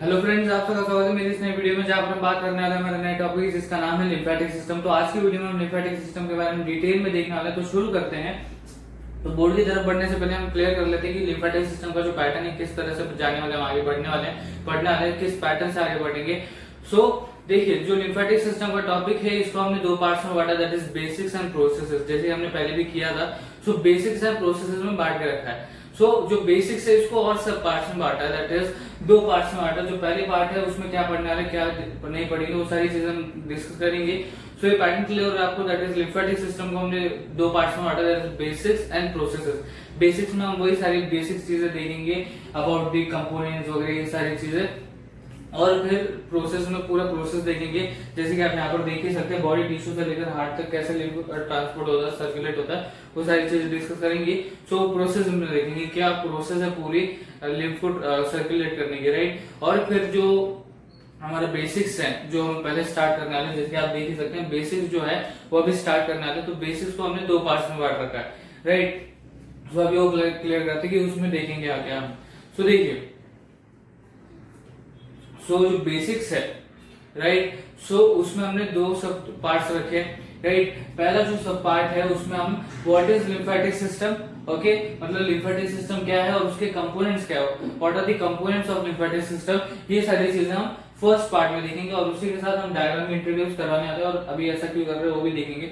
Hello friends, आप सबका स्वागत है मेरी इस नई वीडियो में जहां पर हम बात करने वाले हैं हमारे नए टॉपिक जिसका नाम है लिम्फेटिक सिस्टम। तो आज की वीडियो में हम लिम्फेटिक सिस्टम के बारे में डिटेल में देखने वाले हैं। तो शुरू करते हैं। तो बोर्ड की तरफ बढ़ने से पहले हम क्लियर कर लेते हैं कि लिम्फेटिक सिस्टम का जो पैटर्न है किस तरह से जाने वाले हम आगे बढ़ने वाले हैं, पढ़ने वाले हैं, किस पैटर्न से आगे बढ़ेंगे। सो देखिए, जो लिम्फेटिक सिस्टम का टॉपिक है इसको हमने दो पार्ट्स में बांटा, that is basics and processes, जैसे हमने पहले भी किया था। सो बेसिक्स एंड प्रोसेसेस में बांट के रखा है। सो जो बेसिक्स है इसको और सब पार्ट्स में बांटा है, दैट इज दो पार्ट्स में बांटा। जो पहली पार्ट है उसमें क्या पढ़ने वाले क्या नहीं पढ़ेंगे वो सारी चीजें हम डिस्कस करेंगे। सो ये पैटर्न क्लियर हो रहा है आपको, दैट इज लिम्फेटिक सिस्टम को हमने दो पार्ट्स में बांटा, that is basics and processes. Basics में हम वही सारी बेसिक चीजें देखेंगे अबाउट दी कंपोनेंट्स वगैरह ये सारी चीजें, और फिर प्रोसेस में पूरा प्रोसेस देखेंगे। जैसे कि आप यहाँ पर देख ही सकते हैं, बॉडी टिश्यू से लेकर हार्ट तक कैसे लिम्फ ट्रांसपोर्ट होता है, सर्कुलेट होता है, वो सारी चीजें डिस्कस करेंगे। सो प्रोसेस में देखेंगे क्या प्रोसेस है पूरी लिम्फ को सर्कुलेट करने की, राइट। और फिर जो हमारे बेसिक्स हैं जो हम पहले स्टार्ट करने वाले हैं, जैसे कि आप देख ही सकते हैं बेसिक्स जो है वो अभी स्टार्ट करने वाले हैं। तो बेसिक्स को हमने दो पार्ट्स में बांट रखा है, राइट। तो अभी वो क्लियर करते हैं कि उसमें देखेंगे आगे हम। सो देखिए, सो जो बेसिक्स है, राइट, सो उसमें हमने दो सब पार्ट्स रखे, राइट। पहला जो सब पार्ट है उसमें हम what is lymphatic system, okay, मतलब लिम्फेटिक सिस्टम क्या है और उसके कंपोनेंट्स क्या है, what are the components of lymphatic system, ये सारी चीजें हम फर्स्ट पार्ट में देखेंगे। और उसी के साथ हम डायग्राम इंट्रोड्यूस करवाने आते हैं, और अभी ऐसा क्यों कर रहे हैं वो भी देखेंगे।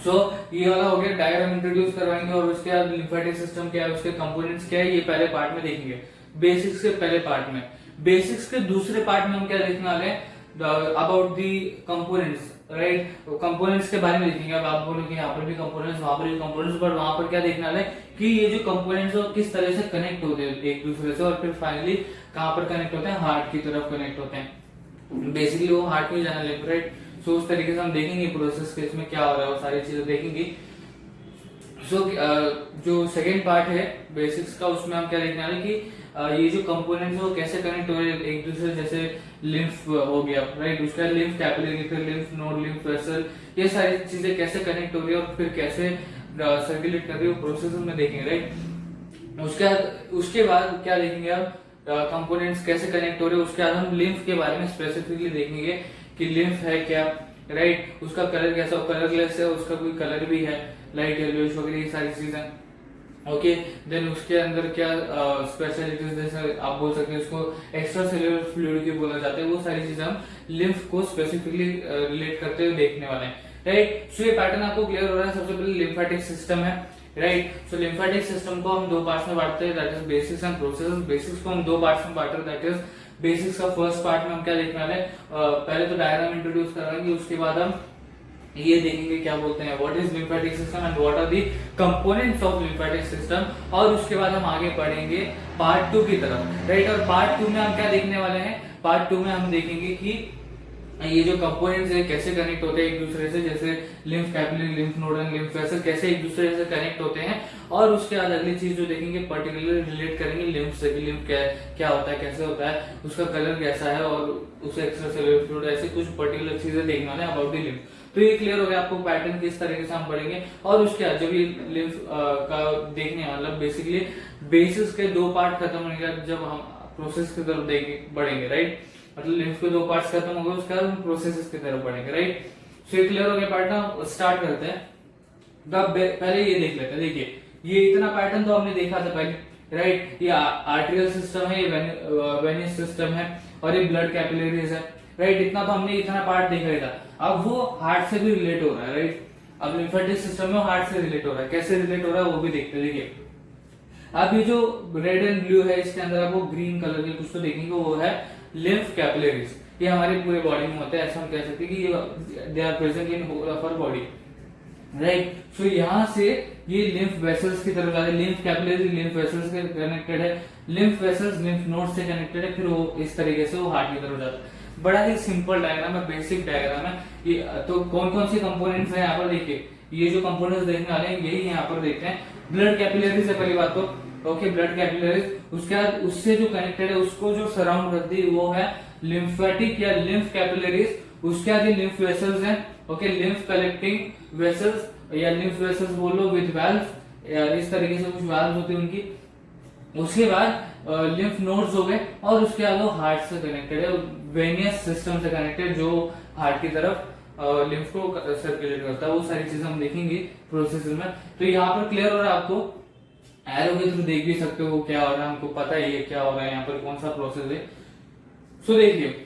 सो ये वाला हो गया, डायग्राम इंट्रोड्यूस करवाएंगे, और उसके बाद लिम्फेटिक सिस्टम क्या है, उसके कंपोनेंट्स क्या है, ये पहले पार्ट में देखेंगे, बेसिक्स के पहले पार्ट में। बेसिक्स के दूसरे पार्ट में हम क्या देखने वाले हैं, about the components, right. Components के बारे में देखेंगे। अब आप बोलोगे यहाँ पर भी कंपोनेंट्स, वहां पर भी कंपोनेंट्स, बट वहां पर क्या देखने वाले हैं कि ये जो कंपोनेंट्स है किस तरह से कनेक्ट होते हैं एक दूसरे से, और फिर फाइनली कहाँ पर कनेक्ट होते हैं, हार्ट की तरफ कनेक्ट होते हैं। बेसिकली वो हार्ट में जाना लेते, राइट। सो उस तरीके से हम देखेंगे प्रोसेस के इसमें क्या हो रहा है, वो सारी चीजें देखेंगे। सो जो सेकेंड पार्ट है बेसिक्स का, उसमें हम क्या देखने वाले कि ये जो कंपोनेंट्स है वो कैसे कनेक्ट हो रहे हैं एक दूसरे, जैसे लिम्फ हो गया, राइट, उसका लिम्फ कैपिलरी, फिर लिम्फ नोड, लिम्फ वेसल, ये सारी चीजें कैसे कनेक्ट हो रही है और फिर कैसे सर्कुलेट कर रही है, प्रोसेस में देखेंगे, राइट। उसके बाद क्या देखेंगे अब, कंपोनेंट्स कैसे कनेक्ट हो रहे हैं। उसके बाद हम लिम्फ के बारे में स्पेसिफिकली देखेंगे कि लिम्फ है क्या, राइट, उसका कलर कैसा, कलरलेस है, उसका कोई कलर भी है, लाइट येलोइश वगैरह, ये सारी चीजें, ओके। देन उसके अंदर क्या स्पेशलिटीज, जैसे आप बोल सकते हैं उसको एक्स्ट्रा सेल्यूलर फ्लूइड की बोला जाता है, वो सारी चीजें हम लिम्फ को स्पेसिफिकली रिलेट करते हुए देखने वाले हैं, राइट। सो ये पैटर्न आपको क्लियर हो रहा है। सबसे पहले लिम्फेटिक सिस्टम है, राइट। सो लिम्फेटिक सिस्टम को हम दो पार्ट्स में बांटते हैं, that is basics and processes. Basics को हम दो पार्ट्स में बांट रहे हैं, दैट इज बेसिक्स का फर्स्ट पार्ट में हम क्या देखने वाले हैं, पहले तो डायग्राम इंट्रोड्यूस कराएंगे, उसके बाद हम ये देखेंगे क्या बोलते हैं what is lymphatic system and what are the components of lymphatic system, और उसके बाद हम आगे बढ़ेंगे पार्ट 2 की तरफ, राइट। और पार्ट 2 में हम क्या देखने वाले हैं, पार्ट 2 में हम देखेंगे कि ये जो कंपोनेंट्स है कैसे कनेक्ट होते हैं एक दूसरे से, जैसे lymph capillary, lymph node and lymph vessel कैसे एक दूसरे से कनेक्ट होते हैं। और उसके बाद अगली चीज जो देखेंगे पर्टिकुलरली रिलेट करेंगे लिम्फ से, लिम्फ क्या होता है, कैसे होता है, उसका कलर कैसा है, और उसे एक्स्ट्रा सेल्यूलर फ्लूइड, ऐसे कुछ पर्टिकुलर चीजें देखने वाले हैं अबाउट द लिम्फ। तो ये क्लियर हो गया आपको पैटर्न किस तरीके से हम पढ़ेंगे। और उसके बाद जब ये लिम्फ का देखने मतलब बेसिकली बेसिस के दो पार्ट खत्म होंगे जब हम प्रोसेस की तरफ बढ़ेंगे, राइट। मतलब लिम्फ के दो पार्ट्स खत्म हो गए, उसके बाद हम प्रोसेसेस की तरफ बढ़ेंगे, राइट। सो ये क्लियर हो गया पैटर्न, स्टार्ट करते हैं। पहले ये देख लेते हैं। देखिए, ये इतना पैटर्न तो हमने देखा था पहले, राइट। ये आर्टेरियल सिस्टम है, ये वेनिस सिस्टम है, और ये ब्लड कैपिलरीज है, राइट। इतना तो हमने इतना पार्ट देखा ही था। अब वो हार्ट से भी रिलेट हो रहा है, राइट। अब लिम्फेटिक सिस्टम में हार्ट से रिलेट हो रहा है, कैसे रिलेट हो रहा है वो भी देखते हैं। देखिए, अब ये जो रेड एंड ब्लू है इसके अंदर आपको ग्रीन कलर के कुछ तो देखेंगे, वो है लिम्फ कैपिलरीज। ये हमारी पूरे बॉडी में होते हैं, ऐसा हम कह सकते हैं कि they are present in whole of our body, right. So यहाँ से ये लिम्फ वेसल्स की तरफ जाते हैं, लिम्फ कैपिलरी लिम्फ वेसल्स से कनेक्टेड है, लिम्फ वेसल्स लिम्फ नोड से कनेक्टेड है, फिर वो इस तरीके से वो हार्ट की तरफ जाता है। बड़ा ही सिंपल डायग्राम है, बेसिक डायग्राम है ये। तो कौन कौन से कंपोनेंट्स हैं यहाँ पर देखिए, ये जो कंपोनेंट्स देखने वाले हैं यही यहाँ पर देखते हैं। ब्लड कैपिलरीज है पहली बात तो, ओके, ब्लड कैपिलरीज। उसके बाद उससे जो कनेक्टेड है, उसको जो सराउंड करती है वो है लिम्फेटिक या लिम्फ कैपिलरीज। उसके बाद लिम्फ वेसल्स हैं, ओके, लिम्फ कलेक्टिंग वेसल्स या लिम्फ वेसल्स बोलो विद वाल्व, इस तरीके से कुछ वाल्व होती है उनकी। उसके बाद लिम्फ नोड्स हो गए, और उसके बाद वो हार्ट से कनेक्टेड है, वेनियस सिस्टम से कनेक्टेड, जो हार्ट की तरफ लिम्फ को सर्कुलेट करता है। वो सारी चीजें हम देखेंगे प्रोसेस में। तो यहाँ पर क्लियर हो रहा है आपको, एरो के थ्रू देख भी सकते हो क्या हो रहा है, हमको पता ही है क्या हो रहा है यहाँ पर, कौन सा प्रोसेस है। सो देखिए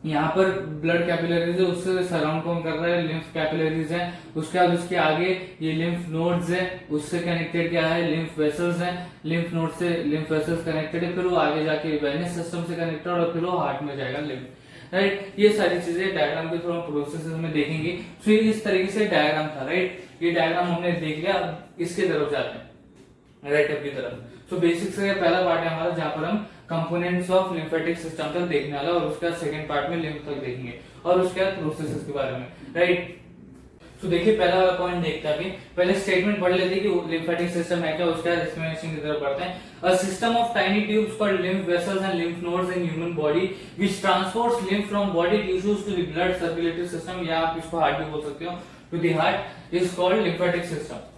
यहाँ पर ब्लड कैपिलरीज है, उससे सराउंड कौन कर रहा है, लिम्फ कैपिलरीज है। उसके बाद उसके आगे ये लिम्फ नोड्स है, उससे कनेक्टेड क्या है, लिम्फ वेसल्स है। लिम्फ नोड से लिम्फ वेसल्स कनेक्टेड है, फिर वो आगे जाके वेनस सिस्टम से कनेक्टेड, और फिर वो हार्ट में जाएगा लिम्फ, राइट। ये सारी चीजें डायग्राम के थ्रू हम प्रोसेस में देखेंगे। सो इस तरीके से डायग्राम था, राइट। ये डायग्राम हमने देख लिया, इसके तरफ जाते हैं, राइट अप की तरफ। सो बेसिक से पहला पार्ट है हमारा, जहां पर हम कंपोनेंट्स ऑफ लिम्फेटिक सिस्टम तक देखने वाला, और उसके बाद सेकंड पार्ट में लिम्फ तक देखेंगे, और उसके बाद प्रोसेसेस के बारे में, राइट। तो देखिए पहला वाला पॉइंट देखते हैं, अभी पहले स्टेटमेंट पढ़ लेते हैं कि लिम्फेटिक सिस्टम है क्या, उसके बाद एक्सप्लेनेशन की तरफ बढ़ते हैं। A system of tiny tubes called lymph vessels and lymph nodes in human body which transports lymph from body tissues to the blood circulatory system, या आप इसको हार्ट भी बोल सकते हो, to the heart, is called lymphatic system.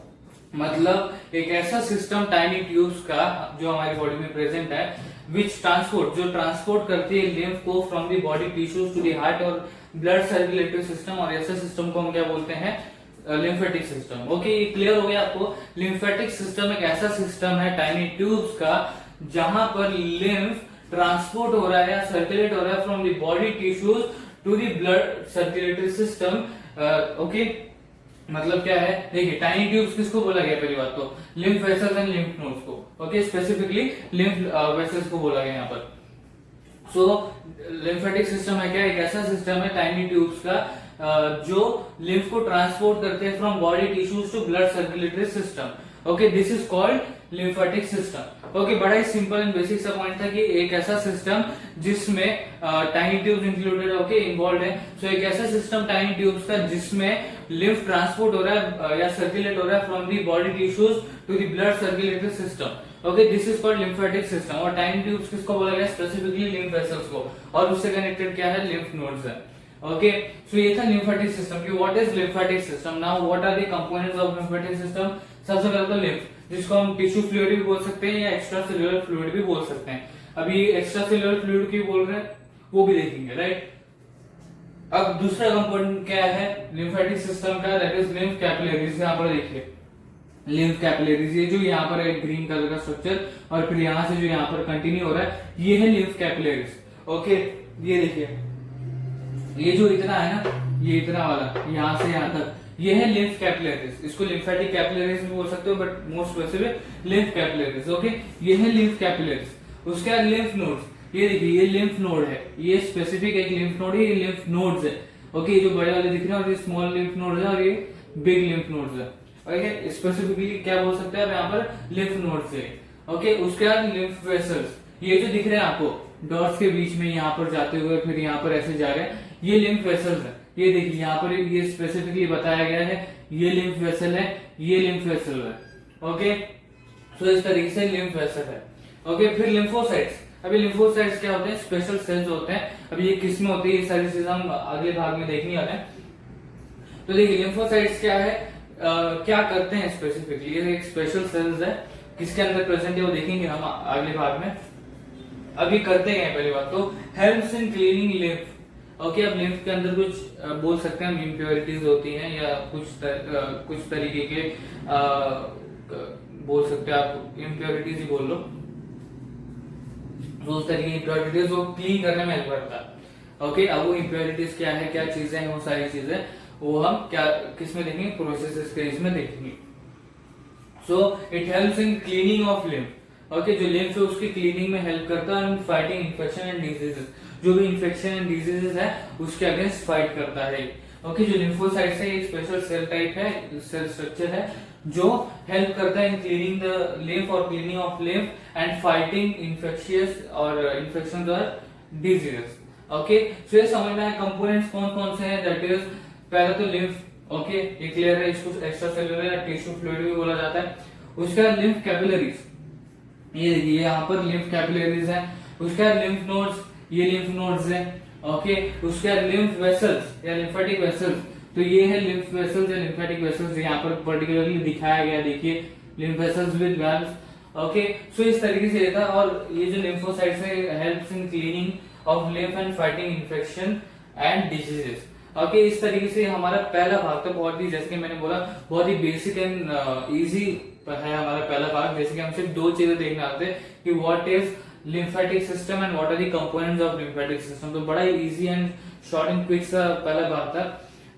मतलब एक ऐसा सिस्टम टाइनी ट्यूब्स का जो हमारी बॉडी में प्रेजेंट है, विच ट्रांसपोर्ट, जो ट्रांसपोर्ट करती है लिम्फ को from the body tissues to the heart और ब्लड सर्कुलेटरी सिस्टम, और ऐसे सिस्टम को हम क्या बोलते हैं, लिम्फेटिक सिस्टम। ओके, क्लियर हो गया आपको। लिम्फेटिक सिस्टम एक ऐसा सिस्टम है टाइनी ट्यूब्स का, जहां पर लिम्फ ट्रांसपोर्ट हो रहा है या सर्कुलेट हो रहा है from the body tissues to the blood circulatory system. Okay, मतलब क्या है, देखिए टाइनी ट्यूब्स किसको बोला गया, पहली बात तो lymph vessels and lymph nodes को, ओके, स्पेसिफिकली लिम्फ वेसल्स को बोला गया यहाँ पर। सो लिम्फेटिक सिस्टम है क्या, एक ऐसा सिस्टम है टाइनी ट्यूब्स का जो लिम्फ को ट्रांसपोर्ट करते हैं from body tissues to blood circulatory system. Okay, this is called lymphatic system. Okay, बड़ा ही सिंपल एंड बेसिक सा पॉइंट था कि एक ऐसा सिस्टम जिसमें tiny tubes included, okay, involve है। सो एक ऐसा सिस्टम टाइनी ट्यूब्स का जिसमें लिम्फ ट्रांसपोर्ट हो रहा है या सर्कुलेट हो रहा है from the body tissues to the blood circulatory system. Okay, this is called lymphatic system. और टाइनी ट्यूब्स किसको बोला गया, स्पेसिफिकली लिम्फ वेसल्स को, और उससे कनेक्टेड क्या है, लिम्फ नोड्स है। ओके, सो ये था लिम्फेटिक सिस्टम की। What is lymphatic system, now what are the components of lymphatic system. सबसे पहले तो लिम्फ, जिसको हम टिश्यू फ्लूइड भी बोल सकते हैं या एक्स्ट्रा सेल्युलर फ्लूइड भी बोल सकते हैं। अभी एक्स्ट्रा सेल्युलर फ्लूइड की बोल रहे हैं, वो भी देखेंगे, राइट। अब दूसरा कंपोनेंट क्या है लिम्फेटिक सिस्टम का, दैट इज लिम्फ कैपिलरीज। यहाँ पर देखिए लिम्फ कैपिलरीज, ये जो यहाँ पर एक ग्रीन कलर का स्ट्रक्चर, और फिर यहाँ से जो यहाँ पर कंटिन्यू हो रहा है, ये है लिम्फ कैपिलरीज। ओके, ये देखिए ये जो इतना है ना, ये इतना वाला यहाँ से यहाँ तक, ये है लिम्फ कैपिलरीज। इसको लिम्फेटिक कैपिलरीज भी बोल सकते हो, but most specific lymph capillaries. Okay, ये है लिम्फ कैपिलरीज। उसके बाद लिम्फ नोड्स, ये देखिए ये लिम्फ नोड है, ये स्पेसिफिक एक लिम्फ नोड है, ये लिम्फ नोड्स है। ओके, ये जो बड़े वाले दिख रहे हैं, और ये स्मॉल लिम्फ नोड्स है, और ये बिग लिम्फ नोड्स है। ओके, स्पेसिफिकली क्या बोल सकते हैं आप यहाँ पर, लिम्फ नोड्स है। ओके, उसके बाद लिम्फ वेसल्स, ये जो दिख रहे हैं आपको डॉट्स के बीच में, यहाँ पर जाते हुए फिर यहाँ पर ऐसे जा रहे हैं, ये लिम्फ वेसल्स है। ये देखिए यहाँ पर ये स्पेसिफिकली बताया गया है, ये लिम्फ वेसल है, ये लिम्फ वेसल है। ओके, तो इस तरीके से लिम्फ वेसल है। ओके, फिर लिम्फोसाइट्स। अभी लिम्फोसाइट्स क्या होते हैं, स्पेशल सेल्स होते हैं। अभी ये किस में होती है, ये सारी चीजें हम अगले भाग में देखने वाले हैं। तो देखिए लिम्फोसाइट्स क्या है, क्या करते हैं स्पेसिफिकली, ये एक स्पेशल सेल्स है, किसके अंदर प्रेजेंट है वो देखेंगे हम अगले भाग में। अभी करते हैं पहली बात तो helps in cleaning lymph. Okay, अब लिम्फ के अंदर कुछ बोल सकते हैं हम इम्प्योरिटीज होती हैं, या कुछ तरीके के बोल सकते हैं, आप इम्प्योरिटीज ही बोल लो, तो उस तरीके की इम्प्योरिटीज वो क्लीन करने में हेल्प करता है। ओके, अब वो इम्प्योरिटीज क्या है, क्या चीजें हैं, वो सारी चीजें वो हम क्या किस में देखेंगे, प्रोसेस के इसमें देखेंगे। So it helps in cleaning of lymph. Okay, जो लिम्फ है उसकी क्लीनिंग में हेल्प करता है, फाइटिंग इन्फेक्शन एंड डिजीजेस, जो भी इन्फेक्शन एंड डिजीजेस है उसके अगेंस्ट फाइट करता है। ओके, जो लिम्फोसाइट्स है एक स्पेशल सेल टाइप है, सेल स्ट्रक्चर है जो हेल्प करता है इन क्लीनिंग द लिम्फ और cleaning of lymph and fighting infectious और इन्फेक्शन और डिजीजेस। ओके, सो ये समझना है कंपोनेंट्स कौन कौन से हैं, दैट इज पहले तो लिम्फ। ओके, ये क्लियर है, इसको एक्स्ट्रा सेलुलर या टिश्यू फ्लूइड भी बोला जाता है। उसके बाद लिम्फ कैपिलरीज, ये देखिए यहाँ पर लिम्फ कैपिलरीज है। उसके बाद लिम्फ नोड्स, ये लिम्फ नोड्स है। ओके, उसके बाद लिम्फ वेसल्स या लिम्फेटिक वेसल्स, तो ये है लिम्फ वेसल्स या लिम्फेटिक वेसल्स, यहाँ पर पर्टिकुलरली दिखाया गया, देखिए lymph vessels with valves. Okay, so इस तरीके से ये था। और ये जो लिम्फोसाइट्स है helps in cleaning of lymph and fighting infection and diseases. Okay, इस तरीके से हमारा पहला भाग था बहुत ही, जैसे कि मैंने बोला, बहुत ही बेसिक एंड इजी है हमारा पहला भाग। जैसे कि हम सिर्फ दो चीजें देखने आते हैं कि what is lymphatic system and what are the components of lymphatic system. तो बड़ा ही easy and short and quick सा पहला भाग था,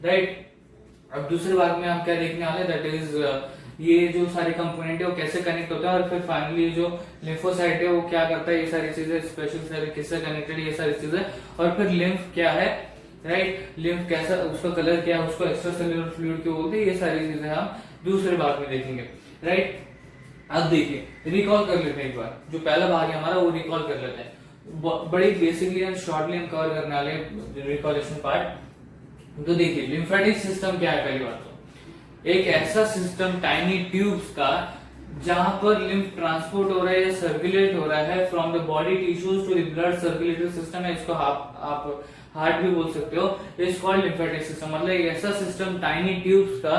राइट। अब दूसरे भाग में हम क्या देखने वाले, दैट इज ये जो सारे कंपोनेंट है वो कैसे कनेक्ट होता है, और फिर फाइनली जो लिम्फोसाइट है वो क्या करता है, ये सारी चीजें, स्पेशल सेल किससे कनेक्टेड है, ये सारी चीजें, और फिर लिम्फ क्या है, राइट, लिम्फ कैसा, उसका कलर क्या है, उसको एक्स्ट्रा सेल्युलर फ्लूइड क्यों बोलते हैं, ये सारी चीजें हम दूसरे भाग में देखेंगे, राइट। अब देखिए, रिकॉल कर लेते हैं एक बार, जो पहला भाग है हमारा वो रिकॉल कर लेते हैं, बड़ी बेसिकली एंड शॉर्टली हम कवर करने वाले रिकॉलेशन पार्ट। तो देखिए, लिम्फेटिक सिस्टम क्या है, पहली बात तो एक ऐसा सिस्टम टाइनी ट्यूब्स का जहां पर लिम्फ ट्रांसपोर्ट हो रहा है या सर्कुलेट हो रहा है from the body tissues to the blood circulatory system है, इसको आप हार्ट भी बोल सकते हो, इज कॉल्ड लिम्फेटिक सिस्टम। मतलब एक ऐसा सिस्टम टाइनी ट्यूब्स का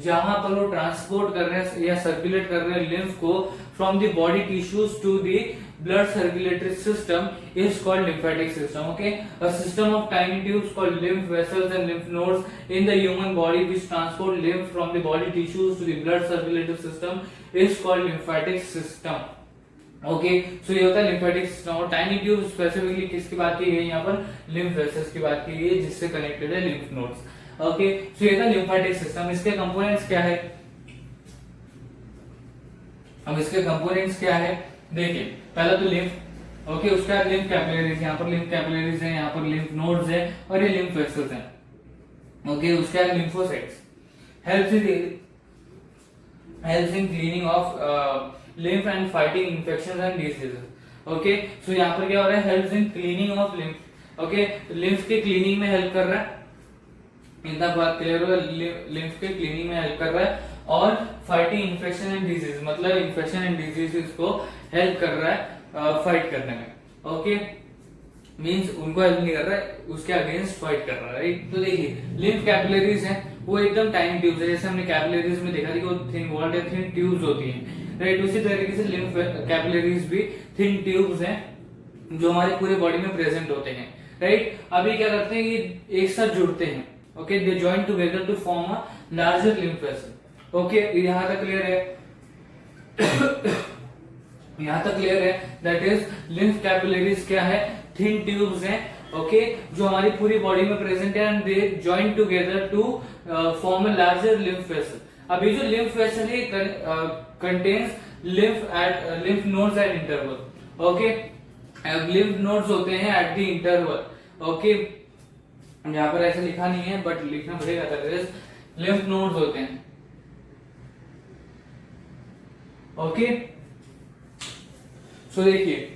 जहां पर वो ट्रांसपोर्ट कर रहे हैं या सर्कुलेट कर रहे हैं लिम्फ को from the body tissues to the blood circulatory system is called lymphatic system. Okay, a system of tiny tubes called lymph vessels and lymph nodes in the human body which transport lymph from the body tissues to the blood circulatory system is called lymphatic system. Okay, so ये होता है lymphatic system. और tiny tube specifically किसकी बात की गई यहाँ पर, लिम्फ वेसल्स की बात की गई है जिससे कनेक्टेड है लिम्फ नोड्स। ओके, सो ये था लिम्फेटिक सिस्टम। इसके कंपोनेंट्स क्या है, अब इसके कंपोनेंट्स क्या है, देखिए पहला तो लिम्फ, ओके, उसके बाद लिम्फ कैपिलरीज, यहाँ पर लिम्फ कैपिलरीज है, यहाँ पर लिम्फ नोड्स है, और ये लिम्फ वेसल्स हैं। ओके, उसके बाद lymphocytes helps in cleaning of lymph and fighting infections and diseases. Okay, so यहाँ पर क्या हो रहा है, helps in cleaning of lymph. Okay, lymph के क्लीनिंग में हेल्प कर रहा है, इतना बात क्लियर होगा, लिम्फ के क्लीनिंग में हेल्प कर रहा है, और फाइटिंग इन्फेक्शन एंड डिजीज, मतलब इन्फेक्शन एंड डिजीज को हेल्प कर रहा है फाइट करने में। ओके, मींस उनको हेल्प नहीं कर रहा है, उसके अगेंस्ट फाइट कर रहा है, राइट। तो देखिए, लिम्फ कैपिलरीज हैं वो एकदम टाइनी ट्यूब्स है, जैसे हमने कैपिलरीज में देखा था कि वो थिन वॉल्ड या थिन ट्यूब्स होती हैं, राइट। उसी तरीके से लिम्फ कैपिलरीज भी थिन ट्यूब्स हैं जो हमारे पूरे बॉडी में प्रेजेंट होते हैं, राइट। अभी क्या करते हैं, ये एक साथ जुड़ते हैं, okay, they join together to form a larger lymph vessel. Okay, यहां तक क्लियर है, यहां तक क्लियर है, दैट इज लिम्फ कैपिलरीज क्या है, थिन ट्यूब्स हैं, ओके, जो हमारी पूरी बॉडी में प्रेजेंट है, and they join together to form a larger lymph vessel. अभी जो लिम्फ वेसल है contains lymph nodes at interval. Okay, lymph nodes होते हैं एट द इंटरवल। ओके, यहां पर ऐसा लिखा नहीं है बट लिखना पड़ेगा, दैट इज लिम्फ नोड्स होते हैं। ओके, सो देखिए,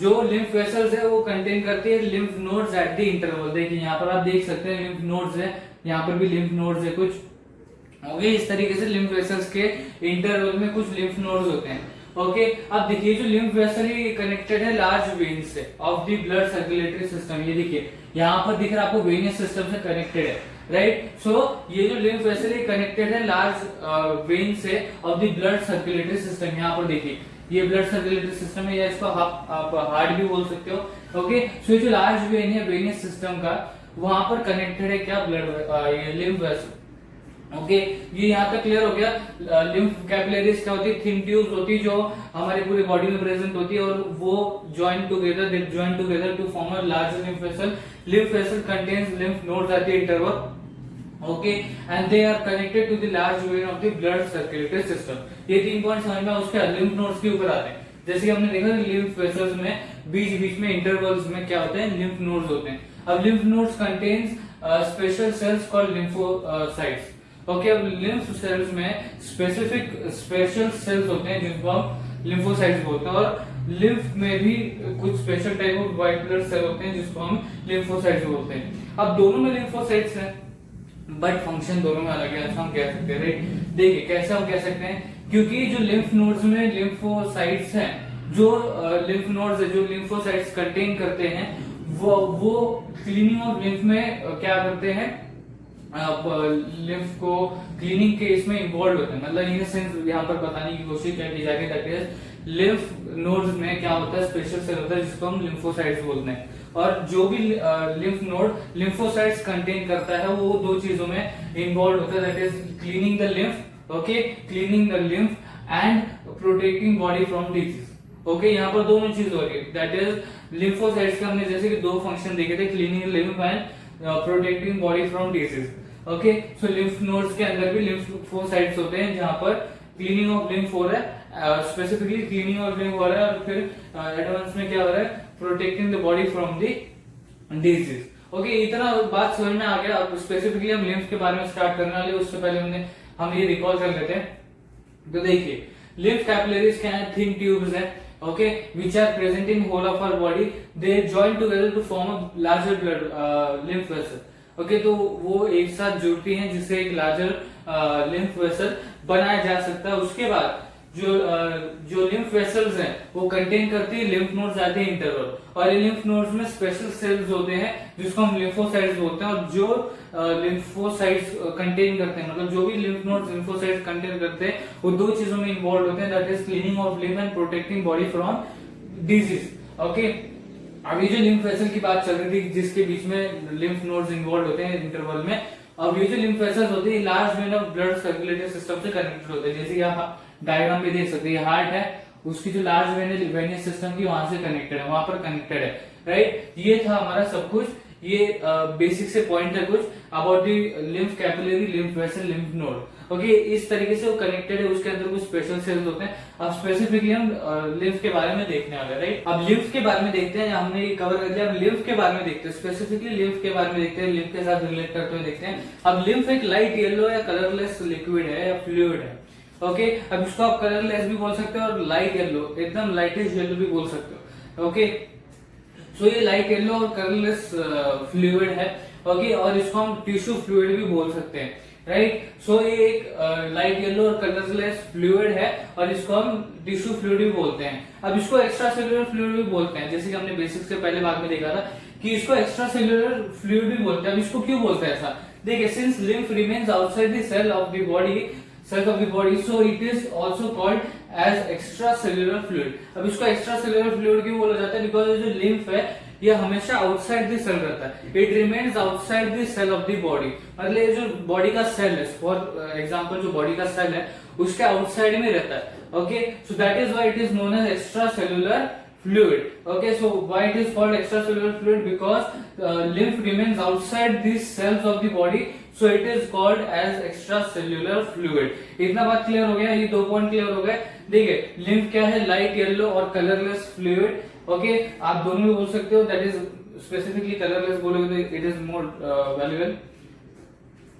जो लिम्फ वेसल्स है वो कंटेन करती है lymph nodes at the interval. देखिए यहाँ पर आप देख सकते हैं लिम्फ नोड्स है, यहाँ पर भी लिम्फ नोड्स है कुछ। ओके, इस तरीके से लिम्फ वेसल्स के इंटरवल में कुछ लिम्फ नोड्स होते हैं। ओके, अब देखिए, जो लिम्फ वेसल है कनेक्टेड है लार्ज वेन से of the blood circulatory system. ये देखिए यहाँ पर दिख रहा है आपको, वेनियस सिस्टम से कनेक्टेड है, राइट। सो ये जो लिम्फ वेसल है कनेक्टेड है लार्ज वेन से of the blood circulatory system. यहाँ पर देखिए, ये ब्लड सर्कुलेटरी सिस्टम है, या इसको आप हार्ट भी बोल सकते हो। ओके, सो ये जो लार्ज वेन है वेनियस सिस्टम का, वहां पर कनेक्टेड है क्या, ब्लड लिम्फ वेसल। ओके, ये यहाँ तक क्लियर हो गया। लिम्फ कैपिलरीज क्या होती है, थिन ट्यूब्स होती है जो हमारी पूरी बॉडी में प्रेजेंट होती है, और वो join together to form a large lymph vessel. Lymph vessel contains lymph nodes at the interval, okay, and they are connected to the large vein of the blood circulatory system. ये 3 point समझ में, उसके lymph nodes के ऊपर आते हैं। जैसे कि हमने देखा लिम्फ वेसल्स में बीच बीच में इंटरवल्स में क्या होते हैं, लिम्फ नोड्स होते हैं। अब lymph nodes contains special cells called lymphocytes. Okay, अब लिम्फ सेल्स में स्पेशल सेल्स होते हैं जिनको हम लिम्फोसाइट्स बोलते हैं, और लिम्फ में भी कुछ special type of white blood cell होते हैं जिसको हम लिम्फोसाइट्स बोलते हैं। अब दोनों में लिम्फोसाइट्स हैं बट फंक्शन दोनों में अलग है, ऐसा हम कह सकते हैं। देखिए कैसे हम कह सकते हैं, क्योंकि जो लिम्फ नोड्स में लिम्फोसाइट्स हैं, जो लिम्फ नोड्स है जो लिम्फोसाइट्स कंटेन करते हैं, वो क्लीनिंग ऑफ लिम्फ में क्या करते हैं, लिम्फ को क्लीनिंग के इसमें इन्वॉल्व होते हैं, मतलब इन सेंस यहाँ पर बताने की कोशिश क्या की जाएगी, दैट इज लिम्फ नोड्स में क्या होता है, स्पेशल सेल होता है जिसको हम लिम्फोसाइट्स बोलते हैं, और जो भी लिम्फ नोड लिम्फोसाइट्स कंटेन करता है वो दो चीजों में इन्वॉल्व होता है, that is cleaning the lymph, okay, cleaning the lymph and protecting body from disease. Okay, यहाँ पर दोनों चीज हो रही है, दैट इज लिम्फोसाइट्स के हमने जैसे कि दो फंक्शन देखे थे, cleaning lymph and protecting body from disease. Okay, so lymph nodes के अंदर भी लिम्फोसाइट्स होते हैं जहां पर क्लीनिंग ऑफ लिम्फ हो रहा है, स्पेसिफिकली क्लीनिंग ऑफ लिम्फ हो रहा है, और फिर एडवांस में क्या हो रहा है, protecting the body from the disease. Okay, इतना बात समझ में आ गया। अब स्पेसिफिकली हम लिम्फ के बारे में स्टार्ट करने वाले, उससे पहले हम ये रिकॉल कर लेते हैं। तो देखिए, लिम्फ कैपिलरीज क्या है, थिन ट्यूब्स है, okay, which are present in whole of our body, they join together to form a larger blood lymph vessel. okay, तो वो एक साथ जुड़ती हैं जिससे एक लार्जर लिम्फ वेसल बनाया जा सकता है। उसके बाद जो लिम्फ वेसल्स हैं वो कंटेन करती है लिम्फ नोड्स आते हैं इंटरवल, और ये लिम्फ नोड्स में स्पेशल सेल्स होते हैं जिसको हम लिम्फोसाइट्स बोलते हैं, और जो लिम्फोसाइट्स कंटेन करते हैं, मतलब जो भी लिम्फ नोड्स लिम्फोसाइट्स कंटेन करते हैं वो दो चीजों में इन्वॉल्व होते हैं, that is cleaning of lymph and protecting body from disease. Okay, अभी जो लिम्फ वेसल की बात चल रही थी जिसके बीच में लिम्फ नोड्स इन्वॉल्व होते हैं इंटरवल में, अब ये जो लिम्फ वेसल्स होते हैं large vein of blood circulatory system से कनेक्टेड होते हैं, जैसे आप डायग्राम में देख सकते हैं, हार्ट है उसकी जो लार्ज वेनियस सिस्टम की वहां से कनेक्टेड है, वहां पर कनेक्टेड है, राइट। ये था हमारा सब कुछ, ये बेसिक से पॉइंट है कुछ about the lymph capillary, lymph vessel, lymph node. Okay, इस तरीके से वो कनेक्टेड है, उसके अंदर कुछ स्पेशल सेल्स होते हैं। अब स्पेसिफिकली हम लिम्फ के बारे में देखने वाले हैं, राइट। अब लिम्फ के बारे में देखते हैं, हमने ये कवर कर लिया, अब लिम्फ के बारे में देखते हैं, स्पेसिफिकली लिम्फ के बारे में देखते हैं, लिम्फ के साथ रिलेट करते हुए देखते हैं। अब लिम्फ एक लाइट येलो या कलरलेस लिक्विड है या फ्लूइड है, ओके। अब इसको आप कलरलेस भी बोल सकते हो और लाइट येलो, एकदम लाइटिश येलो भी बोल सकते हो, ओके। सो ये लाइट येलो और कलरलेस फ्लूइड है, ओके, और इसको हम टिश्यू फ्लूइड भी बोल सकते हैं, राइट। सो ये एक लाइट येलो और कलरलेस फ्लूइड है और इसको हम टिश्यू फ्लूइड भी बोलते हैं। अब इसको एक्स्ट्रा सेल्युलर फ्लूइड भी बोलते हैं, जैसे कि हमने बेसिक से पहले भाग में देखा था कि इसको एक्स्ट्रा सेल्युलर फ्लूइड भी बोलते हैं। अब इसको क्यों बोलते हैं ऐसा, देखिए, since lymph remains outside the cell of the body, so it is also called as extracellular fluid। अब इसको extracellular fluid क्यों बोला जाता है, बिकॉज जो लिम्फ है ये हमेशा आउटसाइड द सेल रहता है, it remains outside the cell of the body, मतलब ये जो बॉडी का सेल है, फॉर एग्जांपल जो बॉडी का सेल है उसके आउटसाइड में रहता है, okay. So that is why it is known as extracellular fluid, okay। So why it is called extracellular fluid, because lymph remains outside these cells of the body, so it is called as extracellular fluid। इतना बात clear हो गया, ये दो point clear हो गए। देखिए, lymph क्या है, लाइट येलो और कलरलेस फ्लूइड, ओके। आप दोनों भी बोल सकते हो, दैट इज स्पेसिफिकली कलरलेस बोलोगे तो it is more valuable,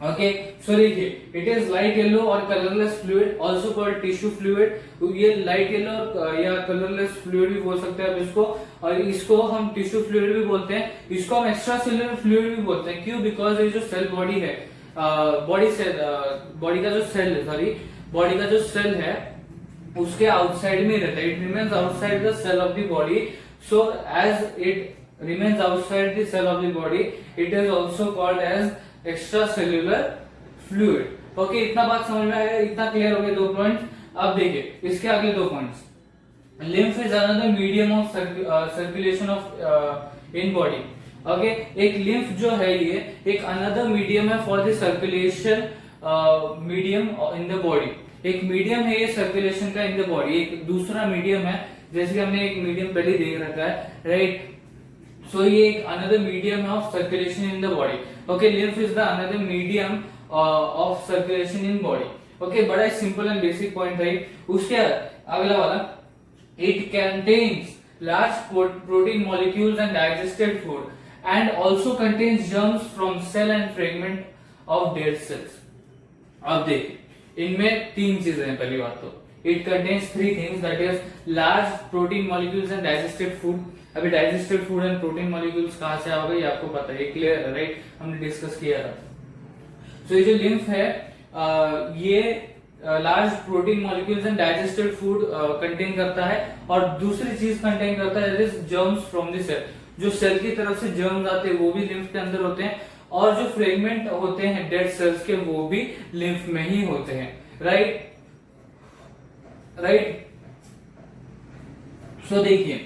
okay. So देखिए, इट इज लाइट येलो और colourless fluid, also called tissue fluid. ये लाइट येलो या कलरलेस फ्लूइड भी बोल सकते हैं आप इसको, और इसको हम टिश्यू फ्लूइड भी बोलते हैं। इसको हम एक्स्ट्रा सेल्युलर फ्लूइड भी बोलते हैं, क्यों, बिकॉज ये जो सेल बॉडी है, बॉडी का जो सेल है, सॉरी, बॉडी का जो सेल है उसके आउटसाइड में रहता है, it remains outside the cell of the body, so as it remains outside the cell of the body, it is also called as extracellular fluid. Okay, इतना बात समझ में आया, इतना क्लियर हो गया दो पॉइंट्स। अब देखिए इसके आगे दो points, lymph is another medium of circulation of in body, okay. एक लिम्फ जो है ये एक अनदर मीडियम है for the circulation, medium in the body, एक मीडियम है ये सर्कुलेशन का इन द बॉडी, एक दूसरा मीडियम है, जैसे कि हमने एक मीडियम पहले देख रखा है, राइट। So ये एक another medium of circulation in the body, okay। Lymph is the another medium of circulation in body, okay। बड़ा simple and basic point है। उसके अगला वाला, it contains large protein molecules and digested food and also contains germs from cell and fragment of dead cells। अब देखिए, इनमें तीन चीजें हैं। पहली बात तो it contains three things, that is large protein molecules and digested food। अभी digested food and protein molecules कहां से आओगे ये आपको पता है, क्लियर है, राइट, हमने डिस्कस किया था। सो ये जो लिम्फ है ये large protein molecules and digested food contain करता है, और दूसरी चीज कंटेन करता है जर्म्स फ्रॉम द सेल, जो सेल की तरफ से जर्म्स आते हैं वो भी लिम्फ के अंदर होते हैं, और जो फ्रेगमेंट होते हैं डेड सेल्स के वो भी लिम्फ में ही होते हैं, राइट। सो देखिए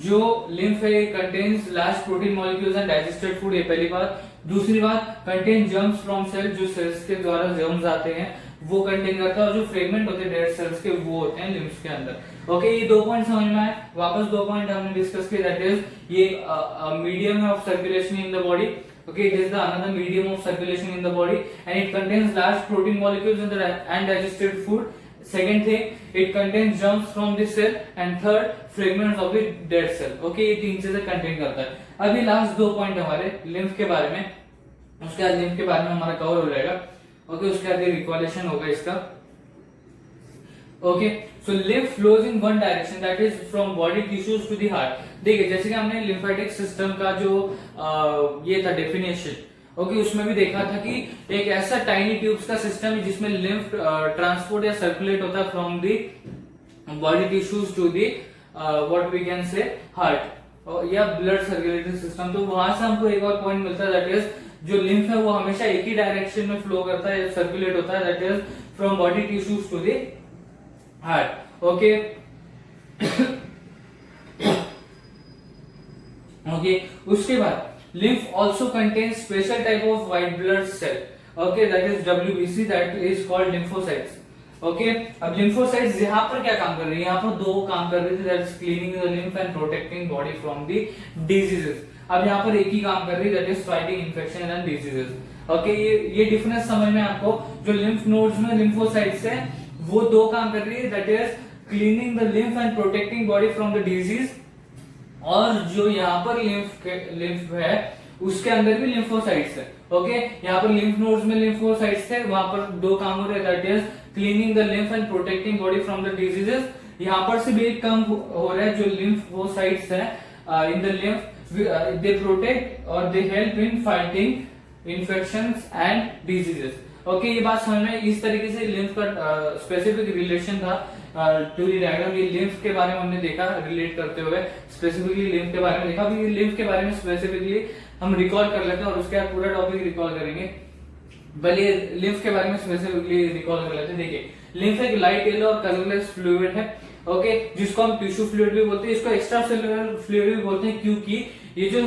जो लिम्फ है contains large protein molecules and digested food, ये पहली बात। दूसरी बात कंटेन जर्म्स फ्रॉम सेल, जो सेल्स के द्वारा जर्म्स आते हैं वो कंटेन करता है, और जो फ्रेगमेंट होते हैं डेड सेल्स के वो होते हैं लिम्फ के अंदर। ओके, ये 2 पॉइंट समझ में आए। वापस 2 पॉइंट हमने डिस्कस किए, दैट इज ये medium of circulation in the body. Okay, it is the another medium of circulation in the body, and it contains large protein molecules and digested food. Second thing, it contains germs from the cell, and third, fragments of the dead cell. Okay, ये 3 चीजें contain करता है। अभी last 2 point हमारे lymph के बारे में, उसके बाद लिम्फ के बारे में हमारा कवर हो जाएगा। ओके, उसके बाद ये रिकॉलेशन होगा इसका। Okay, so lymph flows in one direction, that is from body tissues to the heart. देखिए जैसे कि हमने लिम्फेटिक सिस्टम का जो ये था डेफिनेशन, ओके, उसमें भी देखा था कि एक ऐसा टाइनी ट्यूब्स का सिस्टम है जिसमें लिम्फ ट्रांसपोर्ट या सर्कुलेट होता है from the body tissues to the what we can say heart या ब्लड सर्कुलेटरी सिस्टम। तो वहां से हमको एक और पॉइंट मिलता है, दैट इज जो लिम्फ है वो हमेशा एक ही डायरेक्शन में फ्लो करता है, सर्कुलेट होता है, that is from body tissues to the heart. Okay, okay, उसके बाद lymph also contains special type of white blood cell, okay, that is WBC, that is called lymphocytes। okay, अब lymphocytes यहाँ पर क्या काम कर रही है, यहाँ पर 2 काम कर रही थी, that is cleaning the lymph and protecting body from the diseases। अब यहाँ पर एक ही काम कर रही है, that is fighting infection and diseases। okay, ये डिफरेंस समझ में आपको, जो lymph nodes में lymphocytes है वो 2 काम कर रही है, that is cleaning the lymph and protecting body from the disease, और जो यहाँ पर लिम्फ है उसके अंदर भी लिम्फोसाइट्स है। ओके, यहाँ पर लिम्फ नोड्स में लिम्फोसाइट्स थे, वहां पर 2 काम हो रहे हैं, that is cleaning the lymph and protecting body from the diseases. यहाँ पर से भी एक काम हो रहा है, जो लिम्फोसाइट्स है in the lymph, they protect और they help in fighting infections and diseases. Okay, ये बात समझ में, इस तरीके से लिम्फ का स्पेसिफिक रिलेशन था टू दी डायग्राम। ये लिम्फ के बारे में हमने देखा रिलेट करते हुए, स्पेसिफिकली लिम्फ के बारे में देखा। अभी लिम्फ के बारे में स्पेसिफिकली हम रिकॉल कर लेते हैं और उसके बाद पूरा टॉपिक रिकॉल करेंगे। पहले लिम्फ के बारे में स्पेसिफिकली रिकॉल कर लेते हैं। देखिए लिम्फ एक लाइट येलो और कलरलेस फ्लूइड है, ओके, जिसको हम टिश्यू फ्लूइड भी बोलते हैं, इसको एक्स्ट्रा सेलुलर फ्लूइड भी बोलते हैं, क्योंकि ये जो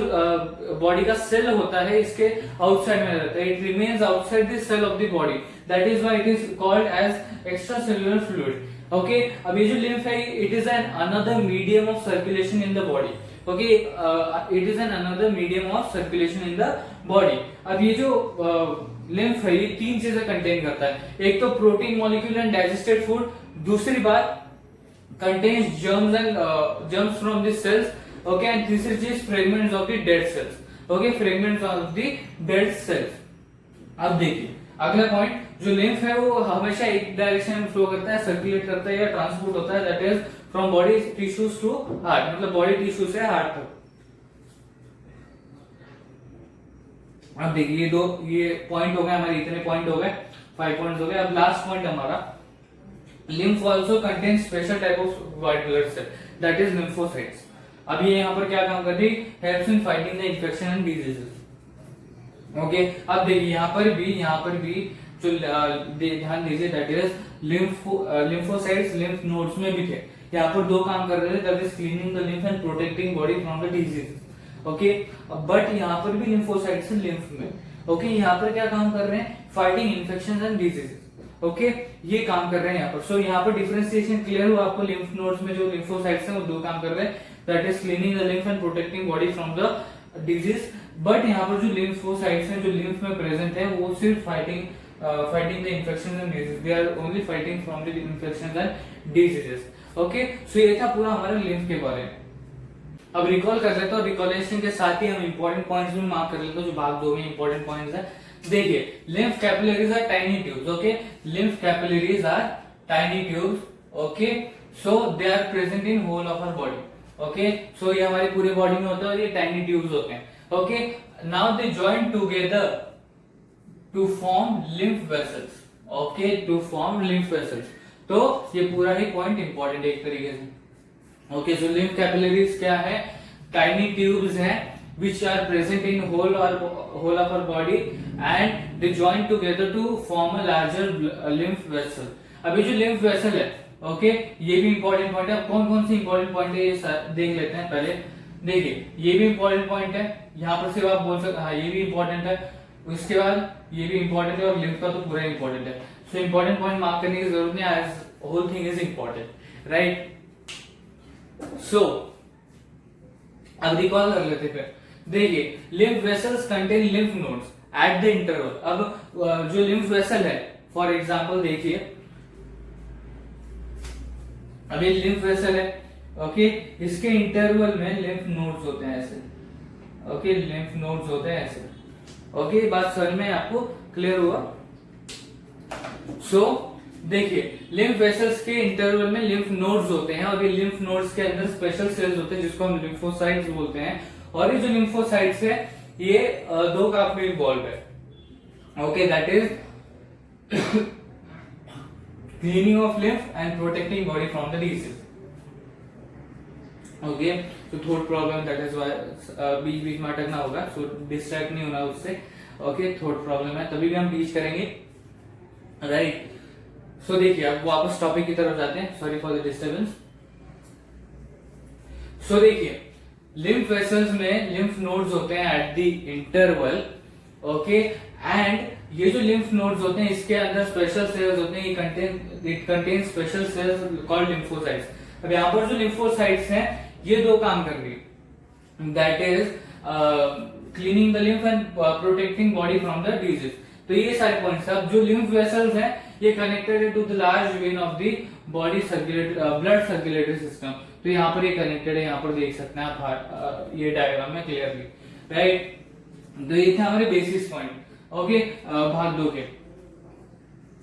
बॉडी का सेल होता है इसके आउटसाइड में रहता है, it remains outside the cell of the body, that is why it is called as extra cellular fluid. Okay, अब ये जो लिम्फ है it is an another medium of circulation in the body. Okay, it is an another medium of circulation in the body. अब ये जो lymph है ये 3 चीजें कंटेन करता है, एक तो protein molecule and digested food, दूसरी बात contains germs from the cells, okay, and तीसरी चीज fragments of the dead cells, okay, fragments of the dead cells। अब देखिए अगला पॉइंट, जो लिम्फ है वो हमेशा एक डायरेक्शन में फ्लो करता है, सर्कुलेट करता है या ट्रांसपोर्ट होता है, that is from body tissues to heart, मतलब बॉडी टिश्यू से हार्ट तक। अब देखिए ये पॉइंट हो गए हमारे, इतने पॉइंट हो गए, 5 पॉइंट्स हो गए। अब लास्ट पॉइंट हमारा, lymph also contains special type of white blood cell, that is lymphocytes। अब ये यहाँ पर क्या काम कर रही है, helps in fighting the infection and diseases। Okay, अब देखिए यहाँ पर भी जो ध्यान दीजिए, that is lymphocytes lymph nodes में भी थे, यहाँ पर 2 काम कर रहे थे, that is cleaning the lymph and protecting body from the diseases। Okay, but यहाँ पर भी lymphocytes है lymph में। ओके, यहाँ पर क्या काम कर रहे हैं, fighting infections and diseases. Okay, ये काम कर रहे हैं यहाँ पर। सो यहाँ पर डिफरेंशिएशन क्लियर हुआ आपको, लिम्फ नोड्स में जो लिम्फोसाइट्स हैं वो 2 काम कर रहे हैं, that is cleaning the lymph and protecting body from the disease. But यहाँ पर जो लिम्फोसाइट्स हैं जो लिम्फ में प्रेजेंट है वो सिर्फ fighting the infections and disease, they are only fighting from the infections and diseases. Okay, so ये था पूरा हमारा लिम्फ के बारे में। अब रिकॉल कर लेते हैं, रिकॉलेशन के साथ ही हम इंपॉर्टेंट पॉइंट्स भी मार्क कर लेते हैं, जो भाग 2 में इंपॉर्टेंट पॉइंट्स है। देखिए lymph capillaries are tiny tubes, okay, lymph capillaries are tiny tubes, okay, so they are present in whole of our body, okay, so ये हमारी पूरे बॉडी में होता है और ये tiny tubes होते हैं, okay, now they join together to form lymph vessels, okay, to form lymph vessels। तो ये पूरा ही पॉइंट इंपॉर्टेंट है एक तरीके से। ओके, सो lymph capillaries क्या है, tiny tubes हैं which are present in whole of our body and they join together to form a larger lymph vessel. अभी जो lymph vessel है, ओके, ये भी इंपॉर्टेंट पॉइंट है. कौन कौन से इंपॉर्टेंट पॉइंट है ये देख लेते हैं पहले. देखिए, ये भी इंपॉर्टेंट पॉइंट है, यहाँ पर सिर्फ आप बोल सकते, हाँ ये भी इंपॉर्टेंट है, उसके बाद ये भी इंपॉर्टेंट है और लिम्फ का तो पूरा इंपॉर्टेंट है. सो इंपॉर्टेंट पॉइंट मार्क करने की जरूरत नहीं, as whole thing is important, right. So अब रिकॉल कर लेते फिर. देखिए, lymph vessels contain lymph nodes at the interval. अब जो लिम्फ वेसल है, फॉर एग्जांपल देखिए, अभी लिम्फ वेसल है, ओके, इसके इंटरवल में लिम्फ नोड्स होते हैं ऐसे, ओके, लिम्फ नोड्स होते हैं ऐसे, ओके. बात समझ में आपको क्लियर हुआ. सो देखिए, लिम्फ वेसल्स के इंटरवल में लिम्फ नोड्स होते हैं और ये लिम्फ नोड्स के अंदर स्पेशल सेल्स होते हैं जिसको हम लिम्फोसाइट्स बोलते हैं. और ये जो लिम्फोसाइट्स है ये दो काम में इन्वॉल्व है, okay, that is cleaning of lymph and protecting body from the disease. Okay, तो थोट प्रॉब्लम, दैट इज व्हाई बीच बीच में अटकना होगा, सो डिस्ट्रैक्ट नहीं होना उससे. ओके, थोट प्रॉब्लम है तभी भी हम टीच करेंगे, राइट. सो देखिए, अब वापस टॉपिक की तरफ जाते हैं. Sorry for the disturbance. So देखिए, लिम्फ वेसल्स में लिम्फ नोड्स होते हैं at the interval, okay, and ये जो लिम्फ नोड्स होते हैं इसके अंदर स्पेशल सेल्स होते हैं, it contain special cells called lymphocytes. अब यहाँ पर जो लिम्फोसाइट्स हैं ये दो काम कर रही है, that is cleaning the lymph and protecting body from the disease. तो ये सारे पॉइंट्स. अब जो लिम्फ वेसल्स हैं ये कनेक्टेड है to the large vein of the body blood circulatory system. तो यहाँ पर ये कनेक्टेड है, यहाँ पर देख सकते हैं आप ये डायग्राम में क्लियरली, राइट. तो ये थे हमारे बेसिस पॉइंट, ओके, भाग 2 के.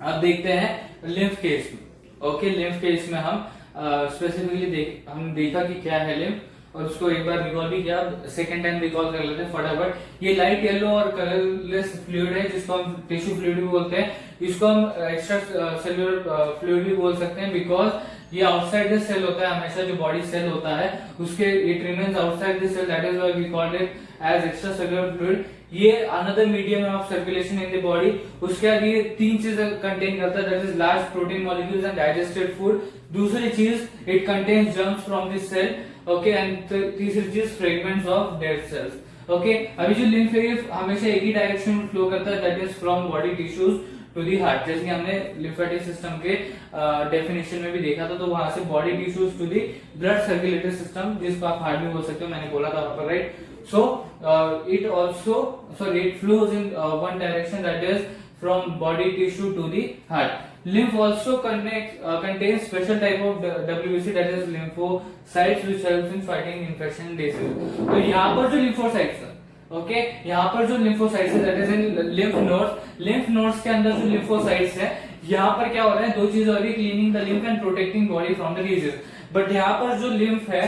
अब देखते हैं लिम्फ केस में. ओके, लिम्फ केस में हम स्पेसिफिकली हम देखा कि क्या है लिम्फ और उसको एक बार रिकॉल भी किया. सेकेंड टाइम रिकॉल कर लेते हैं फटाफट. ये लाइट येलो और कलरलेस फ्लूइड है जिसको हम टिश्यू फ्लूइड भी बोलते हैं. इसको हम एक्स्ट्रा सेल्यूलर फ्लूइड भी बोल सकते हैं बिकॉज ये आउटसाइड द सेल होता है. हमेशा जो बॉडी सेल होता है उसके it remains outside the cell, that is why we called it as extra cellular fluid. ये another medium of circulation in the body. उसके बाद ये 3 चीजें कंटेन करता है, that is large protein molecules and digested food. दूसरी चीज, it contains germs from this cell, okay, and तीसरी चीज fragments of dead cells. Okay, अभी जो लिम्फ है हमेशा एक ही डायरेक्शन में फ्लो करता है, that is from body tissues to the heart. जैसे कि हमने लिम्फेटिक सिस्टम के डेफिनेशन में भी देखा था, तो वहां से body tissues to the blood circulatory system, जिसको आप हार्ट भी बोल सकते हो, मैंने बोला था वहां पर, right. So it flows in one direction, that is from body tissue to the heart. Lymph also contains special type of WBC, that is lymphocytes, which helps in fighting infection and disease. तो यहाँ पर जो lymphocytes है, okay, यहाँ पर जो lymphocytes है, that is in lymph nodes. lymph nodes के अंदर जो lymphocytes है, यहाँ पर क्या हो रहा है, दो चीज हो रही है, cleaning the lymph and protecting body from the disease. But यहाँ पर जो lymph है,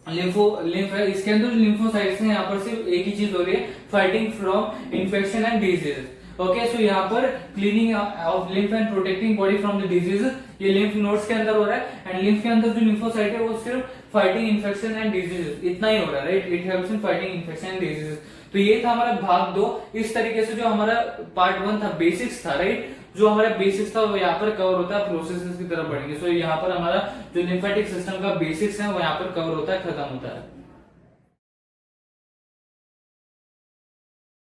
लिम्फ है, इसके अंदर जो लिम्फोसाइट्स हैं, यहाँ पर सिर्फ एक ही चीज हो रही है, fighting from infection and disease. Okay, so यहाँ पर cleaning of lymph and protecting body from the disease ये लिम्फ नोड्स के अंदर हो रहा है. एंड लिम्फ के अंदर जो लिम्फोसाइट है वो सिर्फ फाइटिंग इन्फेक्शन एंड डिजीज, इतना ही हो रहा है, right. It helps in fighting infection and disease. तो ये था हमारा भाग 2. इस तरीके से जो हमारा पार्ट 1 था, बेसिक्स था, राइट. जो हमारा बेसिक्स था वो यहाँ पर कवर होता है, प्रोसेसेस की तरफ बढ़ेंगे. सो यहाँ पर हमारा जो लिम्फेटिक सिस्टम का बेसिक्स है वो यहाँ पर कवर होता है, खत्म होता है.